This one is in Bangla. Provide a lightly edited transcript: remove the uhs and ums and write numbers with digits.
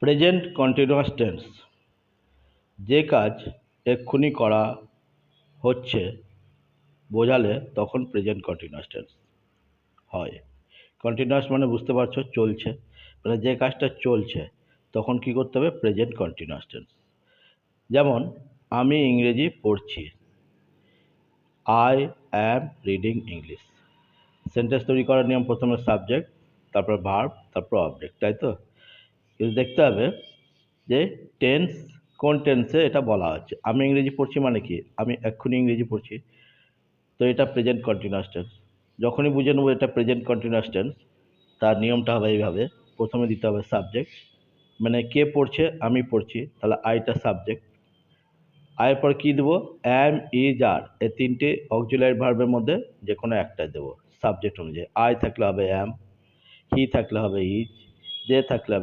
প্রেজেন্ট কন্টিনিউয়াস টেন্স, যে কাজ এক্ষুনি করা হচ্ছে বোঝালে তখন প্রেজেন্ট কন্টিনিউয়াস টেন্স হয়। কন্টিনিউয়াস মানে বুঝতে পারছো, চলছে, মানে যে কাজটা চলছে তখন কি করতে হবে? Present continuous tense. যেমন আমি ইংরেজি পড়ছি, I am reading English. Sentence তৈরি করার নিয়ম, প্রথমে সাবজেক্ট, তারপর ভার্ব, তারপর অবজেক্ট, তাই তো? কিন্তু দেখতে হবে যে টেন্স কোন টেন্সে এটা বলা হচ্ছে। আমি ইংরেজি পড়ছি মানে কি? আমি এক্ষুনি ইংরেজি পড়ছি, তো এটা প্রেজেন্ট কন্টিনিউয়াস টেন্স। যখনই বুঝে নেবো এটা প্রেজেন্ট কন্টিনিউয়াস টেন্স, তার নিয়মটা হবে এইভাবে। প্রথমে দিতে হবে সাবজেক্ট, মানে কে পড়ছে? আমি পড়ছি, তাহলে আইটা সাবজেক্ট। আয়ের পর কি দেবো? অ্যাম, ইজ, আর, এই তিনটে অক্সিলারি ভার্বের মধ্যে যে কোনো একটা দেবো সাবজেক্ট অনুযায়ী। আই থাকলে হবে অ্যাম, হি থাকলে হবে ইজ, দে থাকলে হবে